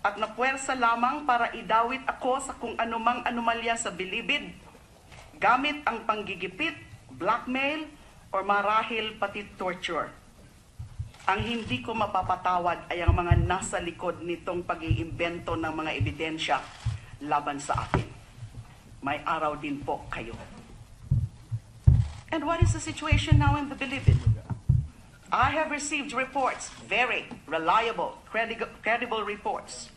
at napuwersa lamang para idawit ako sa kung anumang anomalya sa bilibid, gamit ang panggigipit, blackmail, or marahil pati torture. Ang hindi ko mapapatawad ay ang mga nasa likod nitong pag-iimbento ng mga ebidensya laban sa akin. May araw din po kayo. And what is the situation now in the bilibid? I have received reports, very reliable, credible reports,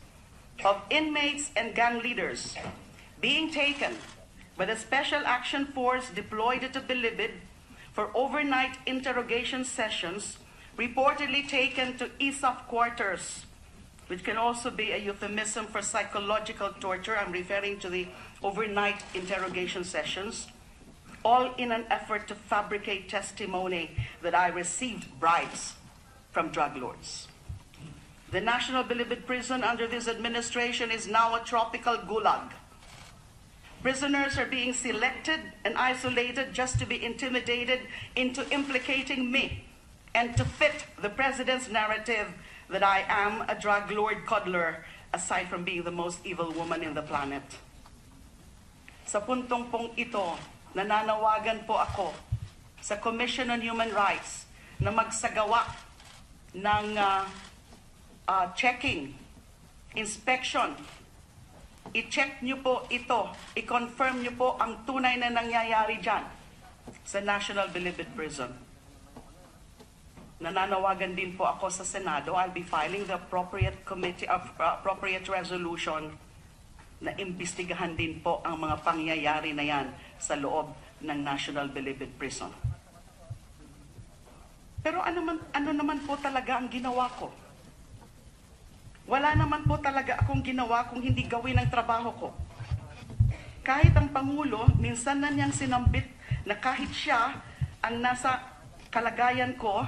of inmates and gang leaders being taken by the Special Action Force deployed at the bilibid for overnight interrogation sessions, reportedly taken to ISAF quarters, which can also be a euphemism for psychological torture. I'm referring to the overnight interrogation sessions, all in an effort to fabricate testimony that I received bribes from drug lords. The National Bilibid Prison under this administration is now a tropical gulag. Prisoners are being selected and isolated just to be intimidated into implicating me and to fit the president's narrative that I am a drug lord coddler, aside from being the most evil woman in the planet. Sa puntong pong ito, nananawagan po ako sa Commission on Human Rights na magsagawa ng checking, inspection. I-check nyo po ito, i-confirm nyo po ang tunay na nangyayari dyan sa National Bilibid Prison. Nananawagan din po ako sa Senado. I'll be filing the appropriate appropriate resolution na imbestigahan din po ang mga pangyayari na yan sa loob ng National Bilibid Prison. Pero ano naman po talaga ang ginawa ko? Wala naman po talaga akong ginawa kung hindi gawin ang trabaho ko. Kahit ang Pangulo, minsan na niyang sinambit na kahit siya ang nasa kalagayan ko,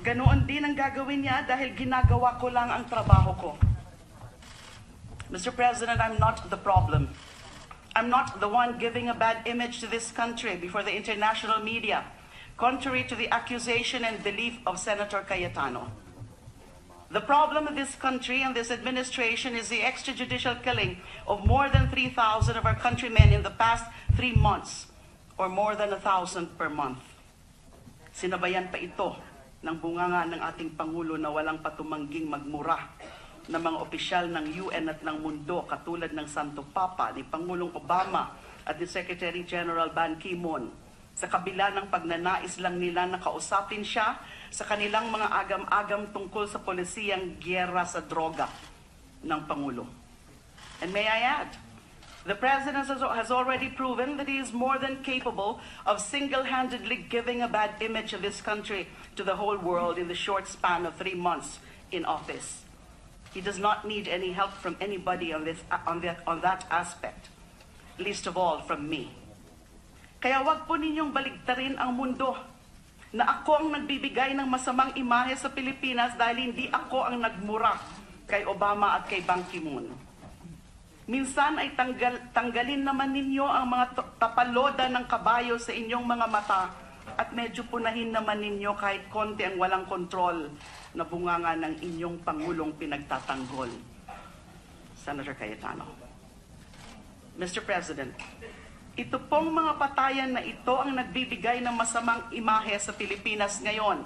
ganoon din ang gagawin niya dahil ginagawa ko lang ang trabaho ko. Mr. President, I'm not the problem. I'm not the one giving a bad image to this country before the international media, contrary to the accusation and belief of Senator Cayetano. The problem of this country and this administration is the extrajudicial killing of more than 3,000 of our countrymen in the past 3 months, or more than 1,000 per month. Sinabayan pa ito ng bunganga ng ating Pangulo na walang patumangging magmura ng mga opisyal ng UN at ng mundo katulad ng Santo Papa, ni Pangulong Obama at ni Secretary General Ban Ki-moon, sa kabila ng pagnanais lang nila na kausapin siya sa kanilang mga agam-agam tungkol sa polisiyang gyera sa droga ng Pangulo. And may I add, the President has already proven that he is more than capable of single-handedly giving a bad image of this country to the whole world in the short span of 3 months in office. He does not need any help from anybody on that aspect, least of all from me. Kaya wag po ninyong baligtarin ang mundo na ako ang nagbibigay ng masamang imahe sa Pilipinas dahil hindi ako ang nagmura kay Obama at kay Ban Ki-moon. Minsan ay tanggalin naman ninyo ang mga tapaloda ng kabayo sa inyong mga mata at medyo punahin naman ninyo kahit konti ang walang kontrol na bunganga ng inyong Pangulong pinagtatanggol. Senator Cayetano. Mr. President, ito pong mga patayan na ito ang nagbibigay ng masamang imahe sa Pilipinas ngayon.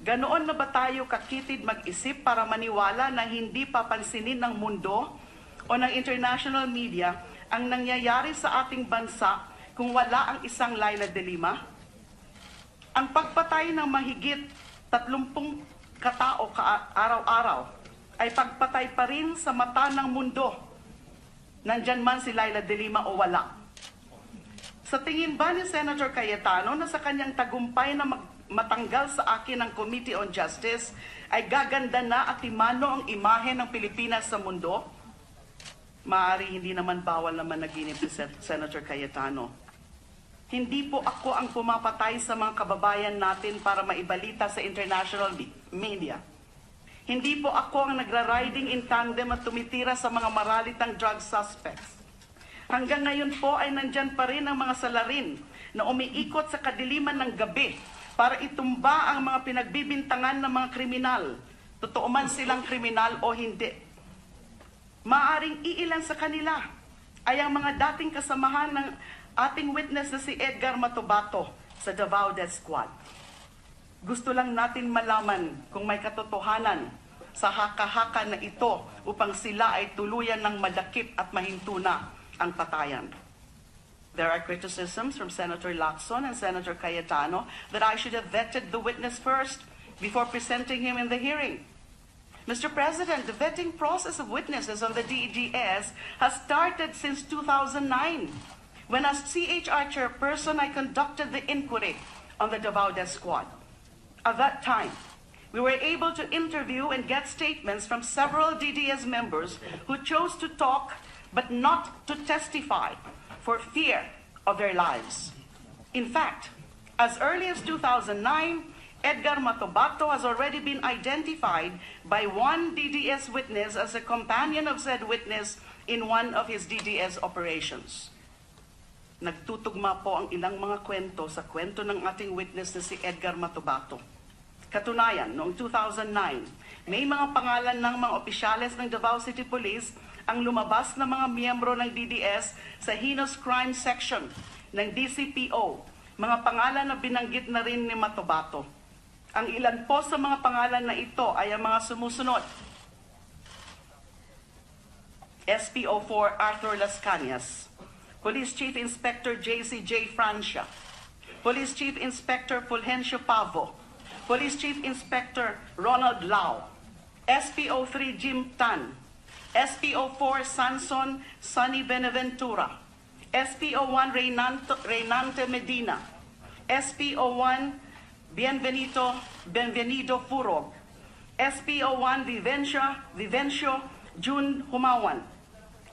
Ganoon na ba tayo kakitid mag-isip para maniwala na hindi papansinin ng mundo o ng international media ang nangyayari sa ating bansa kung wala ang isang Laila de Lima? Ang pagpatay ng mahigit 30 katao araw-araw ay pagpatay pa rin sa mata ng mundo. Nandyan man si Laila de Lima o wala. Sa tingin ba ni Senator Cayetano na sa kanyang tagumpay na matanggal sa akin ang Committee on Justice ay gaganda na at timano ang imahe ng Pilipinas sa mundo? Maaari hindi naman bawal na managinip si Senator Cayetano. Hindi po ako ang pumapatay sa mga kababayan natin para maibalita sa international media. Hindi po ako ang nagra-riding in tandem at tumitira sa mga maralitang drug suspects. Hanggang ngayon po ay nandyan pa rin ang mga salarin na umiikot sa kadiliman ng gabi para itumba ang mga pinagbibintangan ng mga kriminal. Totoo man silang kriminal o hindi. Maaring iilan sa kanila ay ang mga dating kasamahan ng ating witness na si Edgar Matubato sa Davao Death Squad. Gusto lang natin malaman kung may katotohanan sa haka-haka na ito upang sila ay tuluyan ng madakip at mahintuna ang patayan. There are criticisms from Senator Lacson and Senator Cayetano that I should have vetted the witness first before presenting him in the hearing. Mr. President, the vetting process of witnesses on the DDS has started since 2009, when as CHR chairperson I conducted the inquiry on the Davao Death Squad. At that time, we were able to interview and get statements from several DDS members who chose to talk but not to testify for fear of their lives. In fact, as early as 2009, Edgar Matubato has already been identified by one DDS witness as a companion of said witness in one of his DDS operations. Nagtutugma po ang ilang mga kwento sa kwento ng ating witness na si Edgar Matubato. Katunayan, noong 2009, may mga pangalan ng mga opisyales ng Davao City Police ang lumabas na mga miyembro ng DDS sa Heinous Crime Section ng DCPO, mga pangalan na binanggit na rin ni Matubato. Ang ilan po sa mga pangalan na ito ay ang mga sumusunod. SPO4 Arthur Las Cañas, Police Chief Inspector JCJ Francia, Police Chief Inspector Fulgencio Pavo, Police Chief Inspector Ronald Lau, SPO3 Jim Tan, SPO4 Sanson Sonny Benaventura, SPO1 Reynante Medina, SPO1 Bienvenido Furog, SPO1 Vivencio June Humawan,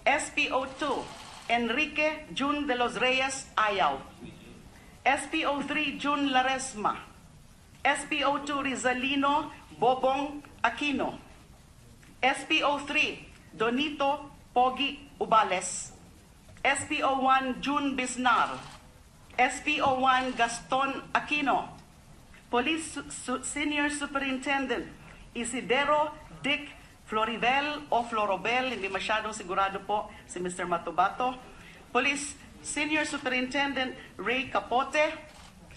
SPO2 Enrique June de los Reyes Ayaw, SPO3 June Laresma, SPO2 Rizalino Bobong Aquino, SPO3 Donito Pogi Ubales, SPO1 June Bisnar, SPO1 Gaston Aquino, Police Senior Superintendent Isidero Dick Floribel o Florobel, hindi masyadong sigurado po si Mr. Matubato, Police Senior Superintendent Ray Capote,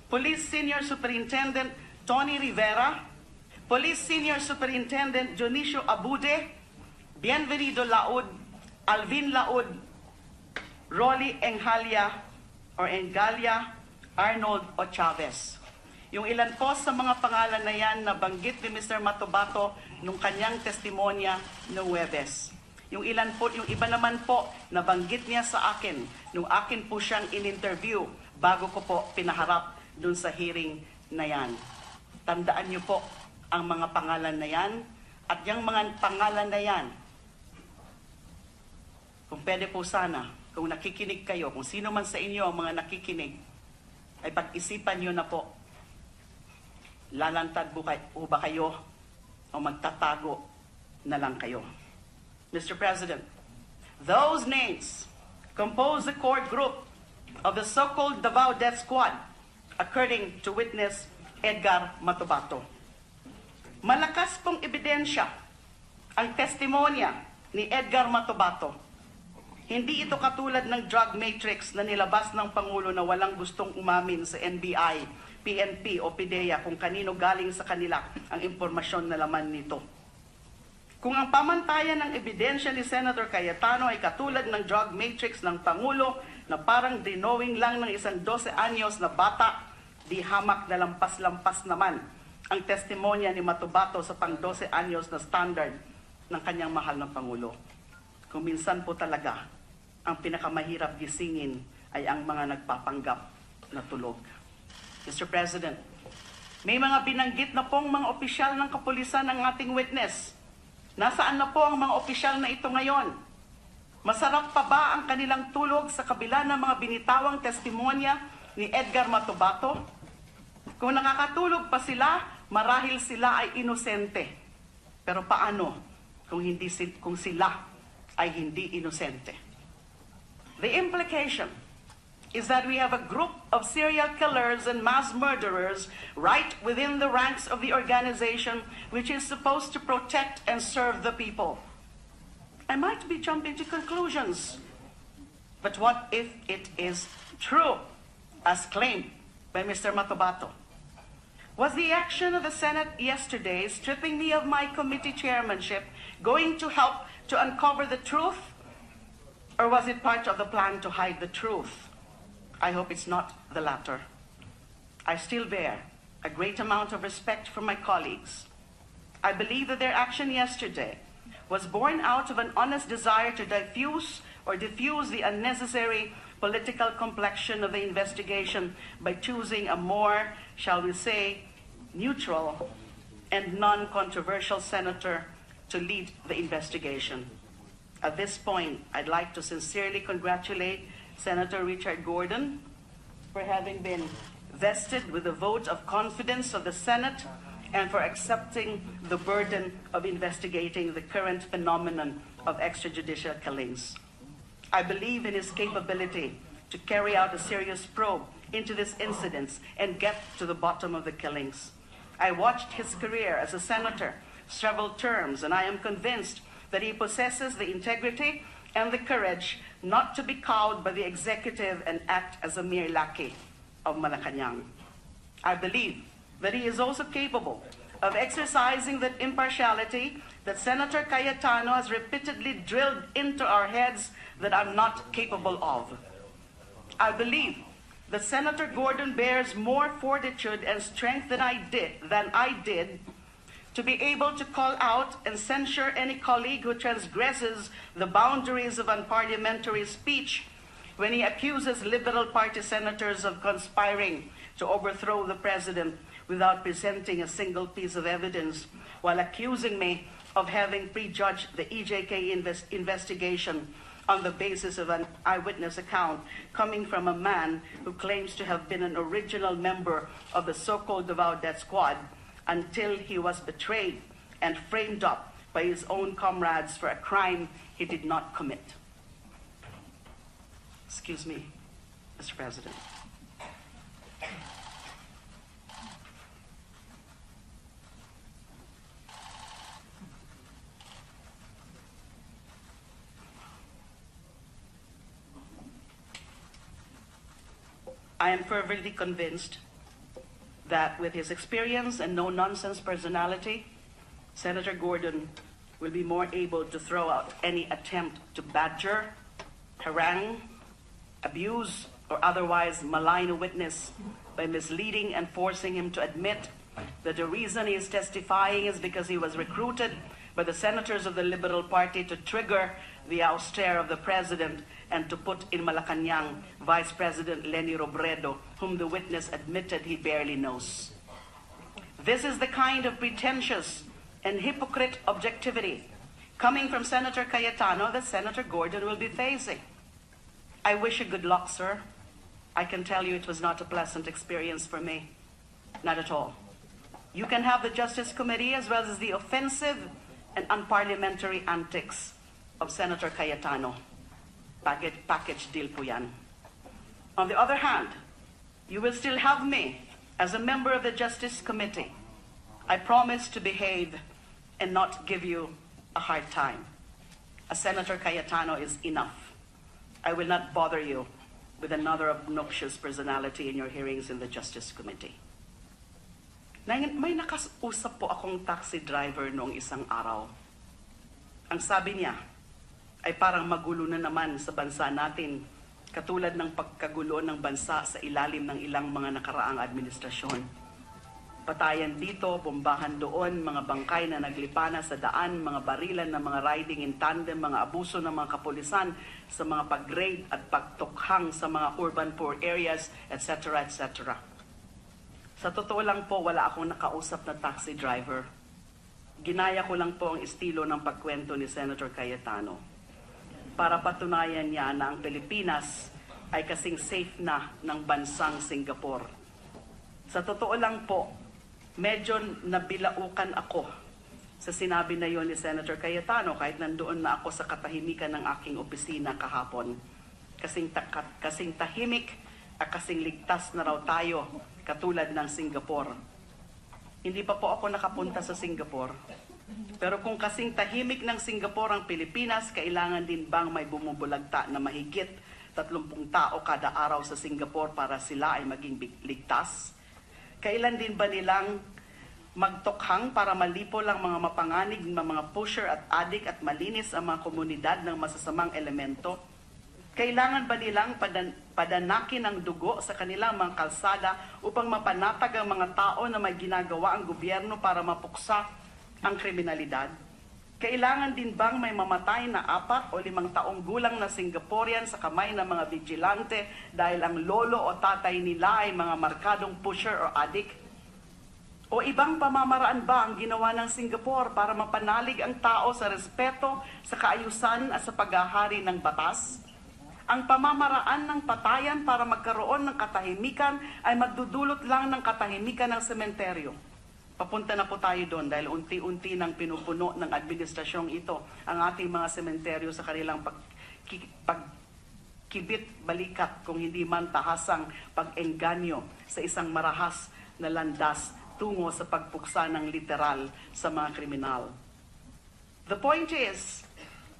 Police Senior Superintendent Tony Rivera, Police Senior Superintendent Dionisio Abude, Bienvenido Laud, Alvin Laud, Rolly Engalia Arnold o Chavez. Yung ilan po sa mga pangalan na yan na banggit ni Mr. Matubato nung kanyang testimonya noong Huwebes. Yung iba naman po na banggit niya sa akin nung akin po siyang in-interview bago ko po pinaharap dun sa hearing na yan. Tandaan niyo po ang mga pangalan na yan at yung mga pangalan na yan, kung pwede po sana, kung nakikinig kayo, kung sino man sa inyo ang mga nakikinig, ay pag-isipan niyo na po, lalantad po ba kayo o magtatago na lang kayo. Mr. President, those names compose the core group of the so-called Davao Death Squad, according to witness Edgar Matubato. Malakas pong ebidensya ang testimonya ni Edgar Matubato. Hindi ito katulad ng drug matrix na nilabas ng Pangulo na walang gustong umamin sa NBI, PNP o PIDEA kung kanino galing sa kanila ang impormasyon na laman nito. Kung ang pamantayan ng ebidensya ni Senator Cayetano ay katulad ng drug matrix ng Pangulo na parang drawing lang ng isang 12 anyos na bata, di hamak na lampas-lampas naman ang testimonya ni Matubato sa pang 12 anyos na standard ng kanyang mahal na Pangulo. Kung minsan po talaga, ang pinakamahirap gisingin ay ang mga nagpapanggap na tulog. Mr. President, may mga binanggit na pong mga opisyal ng kapulisan ng ating witness. Nasaan na po ang mga opisyal na ito ngayon? Masarap pa ba ang kanilang tulog sa kabila ng mga binitawang testimonya ni Edgar Matubato? Kung nakakatulog pa sila, marahil sila ay inosente. Pero paano kung sila ay hindi inosente? The implication is that we have a group of serial killers and mass murderers right within the ranks of the organization which is supposed to protect and serve the people. I might be jumping to conclusions. But what if it is true, as claimed by Mr. Matobato? Was the action of the Senate yesterday, stripping me of my committee chairmanship, going to help to uncover the truth? Or was it part of the plan to hide the truth? I hope it's not the latter. I still bear a great amount of respect for my colleagues. I believe that their action yesterday was born out of an honest desire to diffuse the unnecessary political complexion of the investigation by choosing a more, shall we say, neutral and non-controversial senator to lead the investigation. At this point, I'd like to sincerely congratulate Senator Richard Gordon for having been vested with the vote of confidence of the Senate and for accepting the burden of investigating the current phenomenon of extrajudicial killings. I believe in his capability to carry out a serious probe into these incidents and get to the bottom of the killings. I watched his career as a senator several terms, and I am convinced that he possesses the integrity and the courage not to be cowed by the executive and act as a mere lackey of Malacanang. I believe that he is also capable of exercising that impartiality that Senator Cayetano has repeatedly drilled into our heads that I'm not capable of. I believe that Senator Gordon bears more fortitude and strength than I did to be able to call out and censure any colleague who transgresses the boundaries of unparliamentary speech when he accuses Liberal Party senators of conspiring to overthrow the president without presenting a single piece of evidence, while accusing me of having prejudged the EJK investigation on the basis of an eyewitness account coming from a man who claims to have been an original member of the so-called Davao Death Squad until he was betrayed and framed up by his own comrades for a crime he did not commit. Excuse me, Mr. President. I am fervently convinced that with his experience and no-nonsense personality, Senator Gordon will be more able to throw out any attempt to badger, harangue, abuse, or otherwise malign a witness by misleading and forcing him to admit that the reason he is testifying is because he was recruited by the senators of the Liberal Party to trigger the ouster of the president and to put in Malacanang Vice President Leni Robredo, whom the witness admitted he barely knows. This is the kind of pretentious and hypocrite objectivity coming from Senator Cayetano that Senator Gordon will be facing. I wish you good luck, sir. I can tell you it was not a pleasant experience for me. Not at all. You can have the Justice Committee as well as the offensive and unparliamentary antics of Senator Cayetano. Package deal po yan. On the other hand, you will still have me as a member of the Justice Committee. I promise to behave and not give you a hard time. A Senator Cayetano is enough. I will not bother you with another obnoxious personality in your hearings in the Justice Committee. May nakausap po akong taxi driver noong isang araw. Ang sabi niya ay parang magulo na naman sa bansa natin, katulad ng pagkagulo ng bansa sa ilalim ng ilang mga nakaraang administrasyon. Patayan dito, bombahan doon, mga bangkay na naglipana sa daan, mga barilan ng mga riding in tandem, mga abuso ng mga kapulisan sa mga pag-raid at pagtukhang sa mga urban poor areas, etc., etc. Sa totoo lang po, wala akong nakausap na taxi driver. Ginaya ko lang po ang estilo ng pagkwento ni Senator Cayetano para patunayan niya na ang Pilipinas ay kasing safe na ng bansang Singapore. Sa totoo lang po, medyo nabilaukan ako sa sinabi na yon ni Senator Cayetano kahit nandoon na ako sa katahimikan ng aking opisina kahapon. Kasing tahimik at kasing ligtas na raw tayo katulad ng Singapore. Hindi pa po ako nakapunta sa Singapore, Pero kung kasing tahimik ng Singapore ang Pilipinas, kailangan din bang may bumubulagta na mahigit 30 tao kada araw sa Singapore para sila ay maging ligtas? Kailan din ba nilang magtokhang para malipo lang mga mapanganig ng mga pusher at addict at malinis ang mga komunidad ng masasamang elemento? Kailangan ba nilang padanakin ang dugo sa kanilang mga kalsada upang mapanatag ang mga tao na may ginagawa ang gobyerno para mapuksa ang kriminalidad? Kailangan din bang may mamatay na 4 o 5 taong gulang na Singaporean sa kamay ng mga vigilante dahil ang lolo o tatay nila ay mga markadong pusher o addict? O ibang pamamaraan ba ang ginawa ng Singapore para mapanalig ang tao sa respeto, sa kaayusan at sa paghahari ng batas? Ang pamamaraan ng patayan para magkaroon ng katahimikan ay magdudulot lang ng katahimikan ng sementeryo. Papunta na po tayo doon dahil unti-unti nang pinupuno ng administrasyong ito ang ating mga sementeryo sa kanilang pagkibit balikat kung hindi man tahasang pag-engganyo sa isang marahas na landas tungo sa pagpuksa ng literal sa mga kriminal. The point is,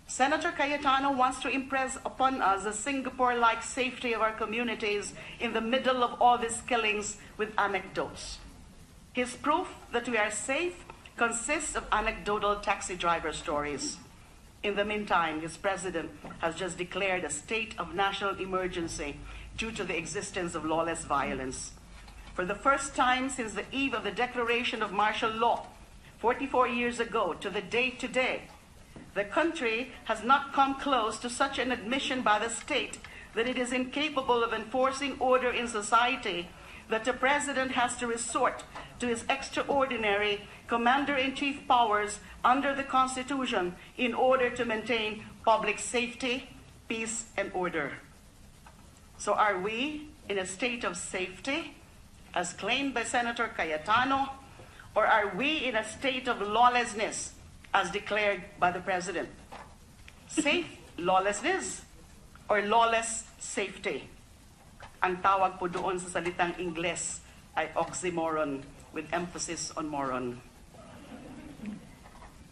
Senator Cayetano wants to impress upon us the Singapore-like safety of our communities in the middle of all these killings with anecdotes. His proof that we are safe consists of anecdotal taxi driver stories. In the meantime, his president has just declared a state of national emergency due to the existence of lawless violence. For the first time since the eve of the declaration of martial law, 44 years ago to the day today, the country has not come close to such an admission by the state that it is incapable of enforcing order in society, that the president has to resort to his extraordinary commander-in-chief powers under the Constitution in order to maintain public safety, peace, and order. So are we in a state of safety, as claimed by Senator Cayetano, or are we in a state of lawlessness, as declared by the President? Safe lawlessness or lawless safety? Ang tawag po doon sa salitang Ingles ay oxymoron with emphasis on moron.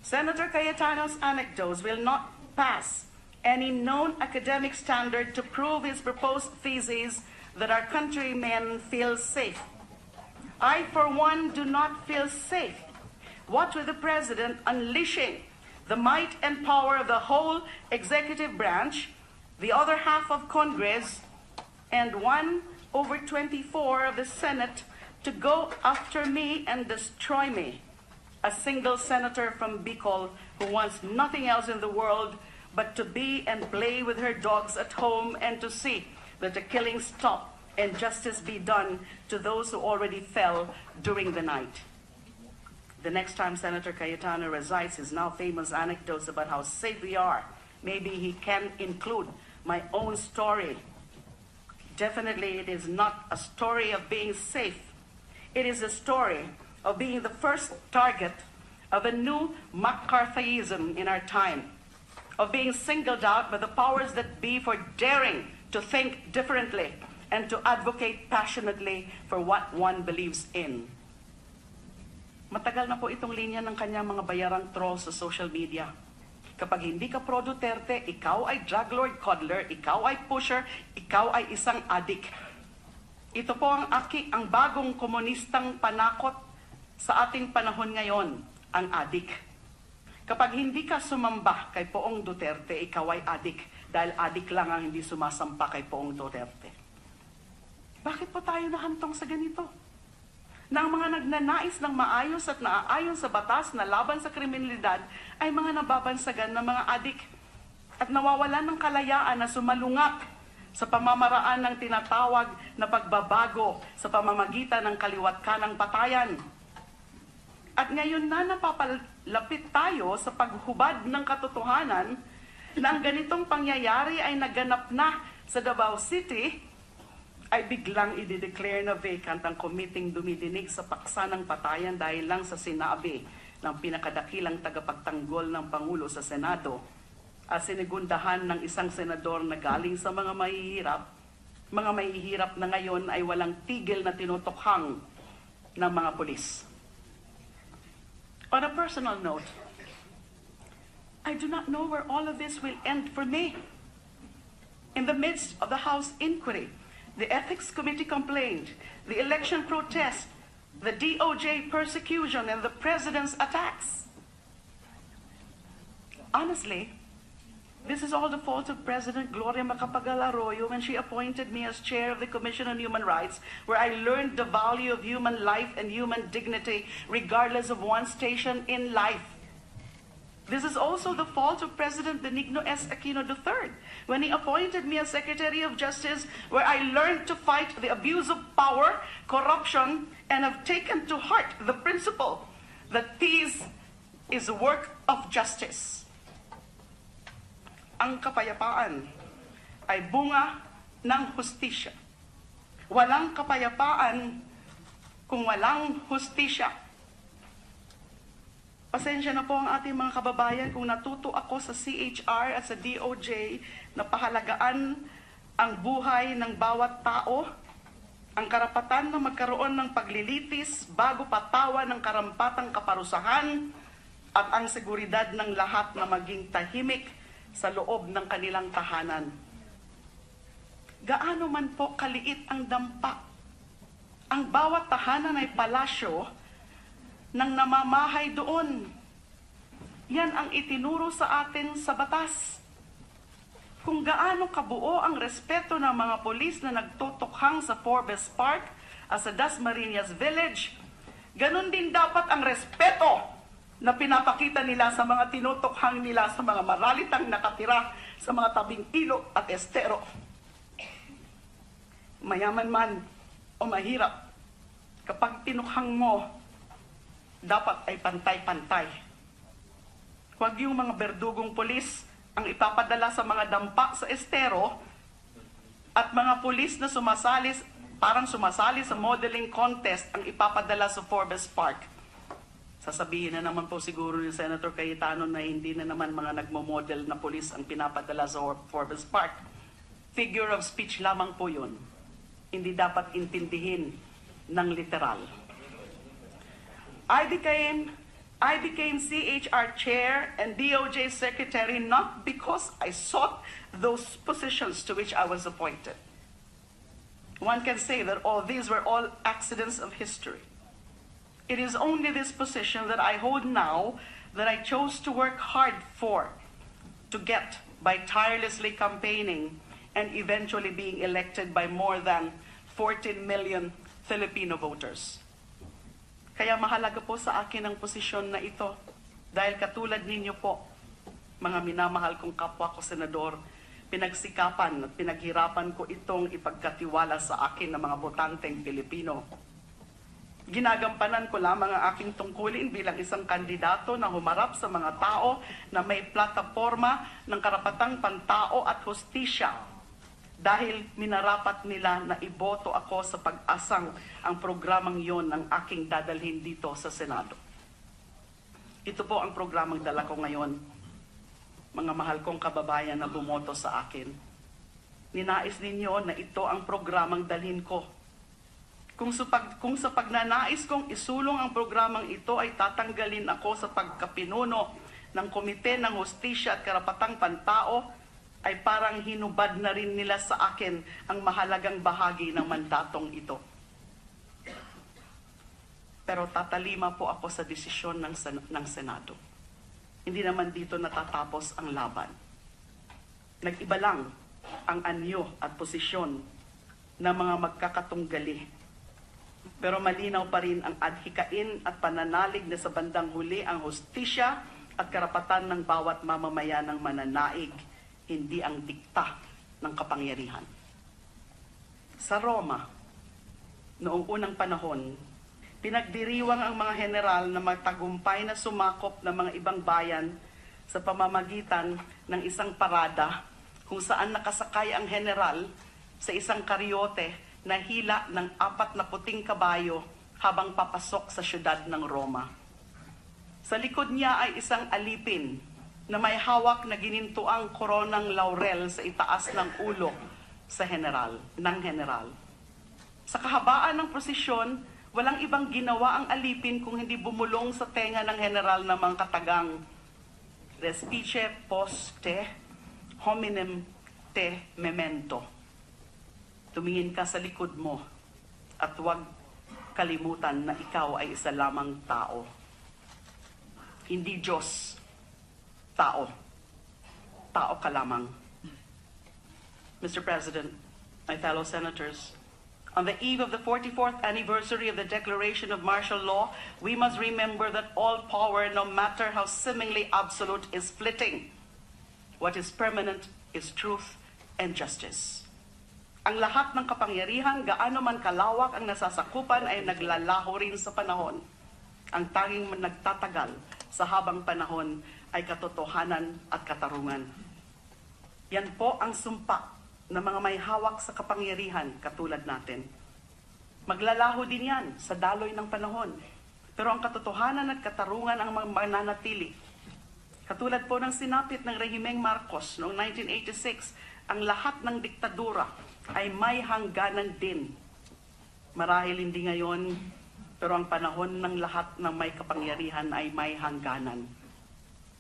Senator Cayetano's anecdotes will not pass any known academic standard to prove his proposed thesis that our countrymen feel safe. I, for one, do not feel safe. What with the president unleashing the might and power of the whole executive branch, the other half of Congress, and 1/24 of the Senate to go after me and destroy me, a single senator from Bicol who wants nothing else in the world but to be and play with her dogs at home and to see that the killings stop and justice be done to those who already fell during the night. The next time Senator Cayetano recites his now famous anecdotes about how safe we are, maybe he can include my own story. Definitely it is not a story of being safe. It is a story of being the first target of a new McCarthyism in our time, of being singled out by the powers that be for daring to think differently and to advocate passionately for what one believes in. Matagal na po itong linya ng kanyang mga bayarang trolls sa social media. Kapag hindi ka pro Duterte, ikaw ay drug lord coddler, ikaw ay pusher, ikaw ay isang addict. Ito po ang bagong komunistang panakot sa ating panahon ngayon, ang addict. Kapag hindi ka sumamba kay Poong Duterte, ikaw ay addict, dahil addict lang ang hindi sumasampa kay Poong Duterte. Bakit po tayo nahantong sa ganito? Na ang mga nagnanais ng maayos at naaayon sa batas na laban sa kriminalidad ay mga nababansagan ng mga adik at nawawalan ng kalayaan na sumalungat sa pamamaraan ng tinatawag na pagbabago sa pamamagitan ng kaliwat kanang patayan. At ngayon na napapalapit tayo sa paghubad ng katotohanan na ang ganitong pangyayari ay naganap na sa Davao City, ay biglang i-declare na vacant ang committing dumidinig sa paksa ng patayan dahil lang sa sinabi ng pinakadakilang tagapagtanggol ng Pangulo sa Senado at sinigundahan ng isang senador na galing sa mga mahihirap na ngayon ay walang tigil na tinutukhang ng mga pulis. On a personal note, I do not know where all of this will end for me. In the midst of the House inquiry, the Ethics Committee complaint, the election protest, the DOJ persecution, and the President's attacks. Honestly, this is all the fault of President Gloria Macapagal-Arroyo when she appointed me as chair of the Commission on Human Rights, where I learned the value of human life and human dignity regardless of one's station in life. This is also the fault of President Benigno S. Aquino III, when he appointed me as Secretary of Justice, where I learned to fight the abuse of power, corruption, and have taken to heart the principle that peace is a work of justice. Ang kapayapaan ay bunga ng hustisya. Walang kapayapaan kung walang hustisya. Pasensya na po ang ating mga kababayan kung natuto ako sa CHR at sa DOJ na pahalagaan ang buhay ng bawat tao, ang karapatan na magkaroon ng paglilitis bago patawa ng karampatang kaparusahan, at ang seguridad ng lahat na maging tahimik sa loob ng kanilang tahanan. Gaano man po kaliit ang dampa, ang bawat tahanan ay palasyo ng namamahay doon. Yan ang itinuro sa atin sa batas. Kung gaano kabuo ang respeto ng mga polis na nagtutukhang sa Forbes Park at sa Dasmariñas Village, ganun din dapat ang respeto na pinapakita nila sa mga tinutukhang nila sa mga maralitang nakatira sa mga tabing ilog at estero. Mayaman man o mahirap, kapag tinukhang mo, dapat ay pantay-pantay. Huwag yung mga berdugong polis ang ipapadala sa mga dampa sa estero at mga polis na parang sumasali sa modeling contest ang ipapadala sa Forbes Park. Sasabihin na naman po siguro ni Senator Cayetano na hindi na naman mga nagmo-model na polis ang pinapadala sa Forbes Park. Figure of speech lamang po yun. Hindi dapat intindihin ng literal. I became CHR chair and DOJ secretary not because I sought those positions to which I was appointed. One can say that all these were all accidents of history. It is only this position that I hold now that I chose to work hard for, to get by tirelessly campaigning and eventually being elected by more than 14 million Filipino voters. Kaya mahalaga po sa akin ang posisyon na ito dahil katulad ninyo po, mga minamahal kong kapwa ko senador, pinagsikapan at pinaghirapan ko itong ipagkatiwala sa akin ng mga botanteng Pilipino. Ginagampanan ko lamang ang aking tungkulin bilang isang kandidato na humarap sa mga tao na may plataforma ng karapatang pantao at hustisya. Dahil minarapat nila na iboto ako sa pag-asang ang programang yon ang aking dadalhin dito sa Senado. Ito po ang programang dala ko ngayon, mga mahal kong kababayan na bumoto sa akin. Ninais ninyo na ito ang programang dalhin ko. Kung sa pagnanais kong isulong ang programang ito ay tatanggalin ako sa pagkapinuno ng Komite ng Hustisya at Karapatang Pantao, ay parang hinubad na rin nila sa akin ang mahalagang bahagi ng mandatong ito. Pero tatalima po ako sa desisyon ng Senado. Hindi naman dito natatapos ang laban. Nag-iba lang ang anyo at posisyon ng mga magkakatunggali. Pero malinaw pa rin ang adhikain at pananalig na sa bandang huli ang hustisya at karapatan ng bawat mamamayan ng mananaig, hindi ang dikta ng kapangyarihan. Sa Roma, noong unang panahon, pinagdiriwang ang mga general na magtagumpay na sumakop ng mga ibang bayan sa pamamagitan ng isang parada kung saan nakasakay ang general sa isang karyote na hila ng 40 kabayo habang papasok sa syudad ng Roma. Sa likod niya ay isang alipin na may hawak na ginintuang koronang laurel sa itaas ng ulo ng general. Sa kahabaan ng prosesyon, walang ibang ginawa ang alipin kung hindi bumulong sa tenga ng general ng mga katagang, respice post te, hominem te memento. Tumingin ka sa likod mo at huwag kalimutan na ikaw ay isa lamang tao. Hindi Diyos, tao. Tao ka lamang. Mr. President, my fellow senators, on the eve of the 44th anniversary of the declaration of martial law, we must remember that all power, no matter how seemingly absolute, is fleeting. What is permanent is truth and justice. Ang lahat ng kapangyarihan, gaano man kalawak ang nasasakupan, ay naglalaho rin sa panahon. Ang tanging nagtatagal sa habang panahon ay katotohanan at katarungan. Yan po ang sumpa ng mga may hawak sa kapangyarihan katulad natin. Maglalaho din yan sa daloy ng panahon. Pero ang katotohanan at katarungan ang mananatili. Katulad po ng sinapit ng Rehimeng Marcos noong 1986, ang lahat ng diktadura ay may hangganan din. Marahil hindi ngayon, pero ang panahon ng lahat ng may kapangyarihan ay may hangganan.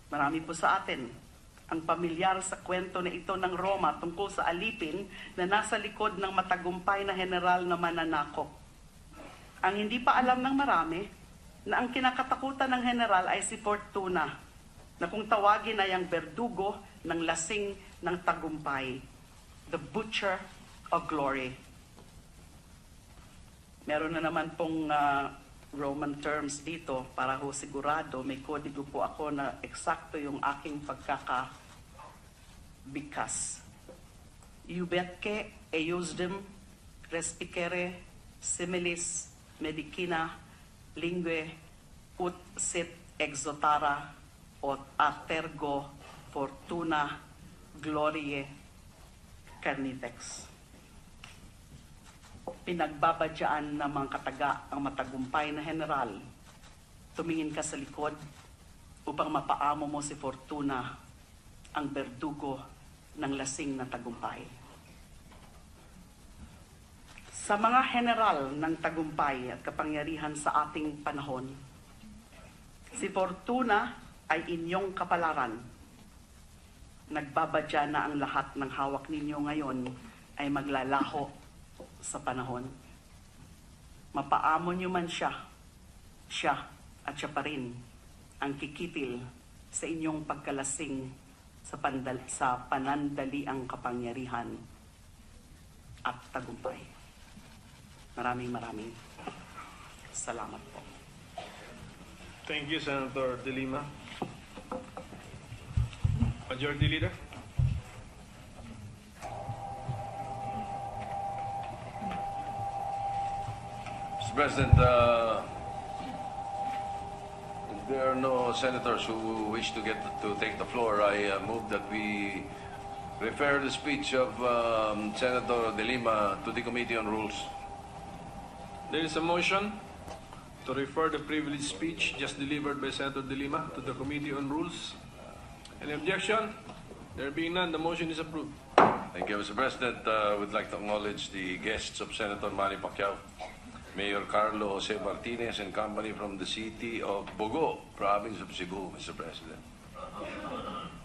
Marami po sa atin ang pamilyar sa kwento na ito ng Roma tungkol sa alipin na nasa likod ng matagumpay na general na mananakop. Ang hindi pa alam ng marami na ang kinakatakutan ng general ay si Fortuna, na kung tawagin ay ang berdugo ng lasing ng tagumpay, the butcher of glory. Meron na naman pong Roman terms dito para ho sigurado. May kodigo po ako na eksakto yung aking pagkakabikas. Iubetke eiusdem respicere similis medicina lingue ut sit exotara ot atergo fortuna gloriae carnifex. Pinagbabadyaan ng mga kataga ang matagumpay na general. Tumingin ka sa likod upang mapaamo mo si Fortuna, ang berdugo ng lasing na tagumpay. Sa mga general ng tagumpay at kapangyarihan sa ating panahon, si Fortuna ay inyong kapalaran. Nagbabadya na ang lahat ng hawak ninyo ngayon ay maglalaho sa panahon. Mapaamo nyo man siya at siya pa rin ang kikitil sa inyong pagkalasing sa panandaliang kapangyarihan at tagumpay. Maraming salamat po. Thank you, Senator De Lima. Majority Leader. Mr. President, if there are no senators who wish to take the floor, I move that we refer the speech of Senator De Lima to the Committee on Rules. There is a motion to refer the privileged speech just delivered by Senator De Lima to the Committee on Rules. Any objection? There being none, the motion is approved. Thank you, Mr. President. We'd like to acknowledge the guests of Senator Manny Pacquiao, Mayor Carlo Jose Martinez and company from the city of Bogo, province of Cebu, Mr. President.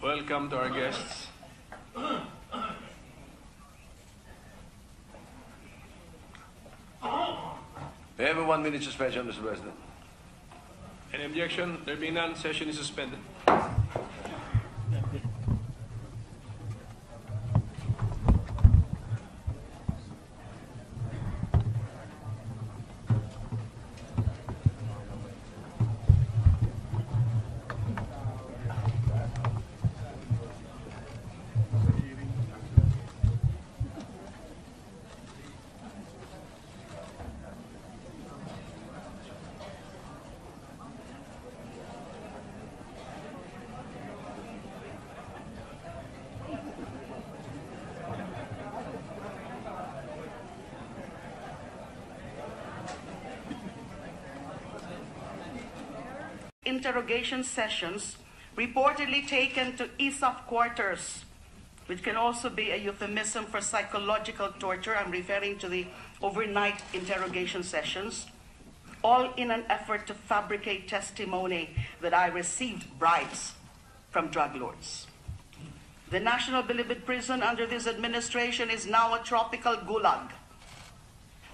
Welcome to our guests. We have a 1-minute suspension, Mr. President. Any objection? There being none, session is suspended. Interrogation sessions reportedly taken to ESOP quarters, which can also be a euphemism for psychological torture. I'm referring to the overnight interrogation sessions, all in an effort to fabricate testimony that I received bribes from drug lords. The National Bilibid Prison under this administration is now a tropical gulag.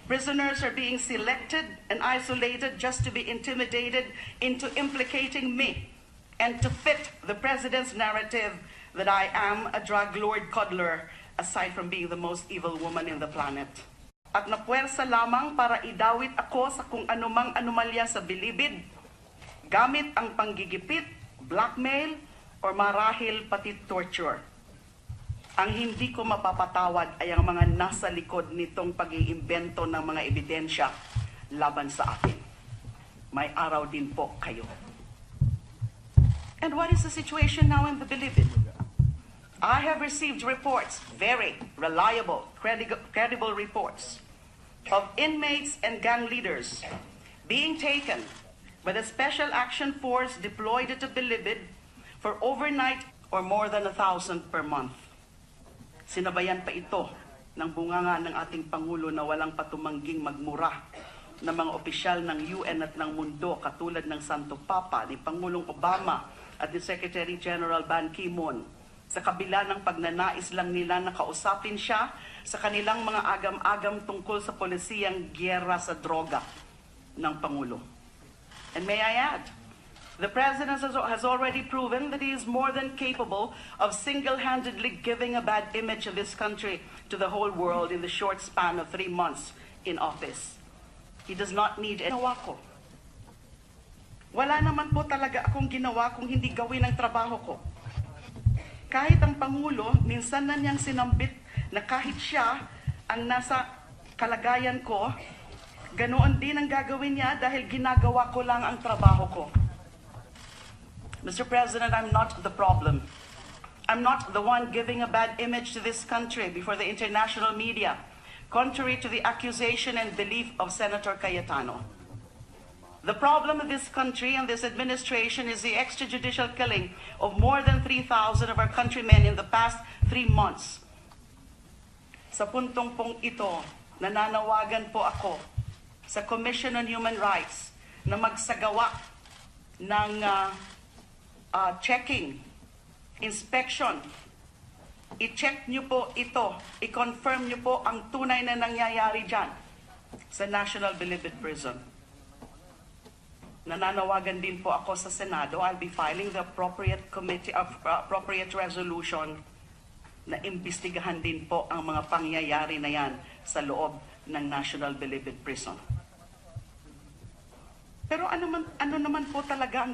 Prisoners are being selected and isolated just to be intimidated into implicating me and to fit the president's narrative that I am a drug lord cuddler, aside from being the most evil woman in the planet. At napuwersa lamang para idawit ako sa kung anumang anomalya sa bilibid, gamit ang panggigipit, blackmail, or marahil pati torture. Ang hindi ko mapapatawad ay ang mga nasa likod nitong pag-iimbento ng mga ebidensya laban sa akin. May araw din po kayo. And what is the situation now in the bilibid? I have received reports, very reliable, credible reports, of inmates and gang leaders being taken by the Special Action Force deployed at the bilibid for overnight or more than 1,000 per month. Sinabayan pa ito ng bunganga ng ating Pangulo na walang patumangging magmura ng mga opisyal ng UN at ng mundo katulad ng Santo Papa, ni Pangulong Obama at ni Secretary General Ban Ki-moon, sa kabila ng pagnanais lang nila na kausapin siya sa kanilang mga agam-agam tungkol sa polisiyang gyera sa droga ng Pangulo. And may I add, the President has already proven that he is more than capable of single-handedly giving a bad image of this country to the whole world in the short span of 3 months in office. He does not need ginawa ko. Wala naman po talaga akong ginawa kung hindi gawin ang trabaho ko. Kahit ang Pangulo, minsan na niyang sinambit na kahit siya ang nasa kalagayan ko, ganoon din ang gagawin niya dahil ginagawa ko lang ang trabaho ko. Mr. President, I'm not the problem. I'm not the one giving a bad image to this country before the international media, contrary to the accusation and belief of Senator Cayetano. The problem of this country and this administration is the extrajudicial killing of more than 3,000 of our countrymen in the past 3 months. Sa puntong pong ito, nananawagan po ako sa Commission on Human Rights na magsagawa ng checking, inspection. I-check nyo po ito, i-confirm nyo po ang tunay na nangyayari dyan sa National Bilibid Prison. Nananawagan din po ako sa Senado. I'll be filing the appropriate resolution na imbestigahan din po ang mga pangyayari na yan sa loob ng National Bilibid Prison. Pero ano naman po talaga ang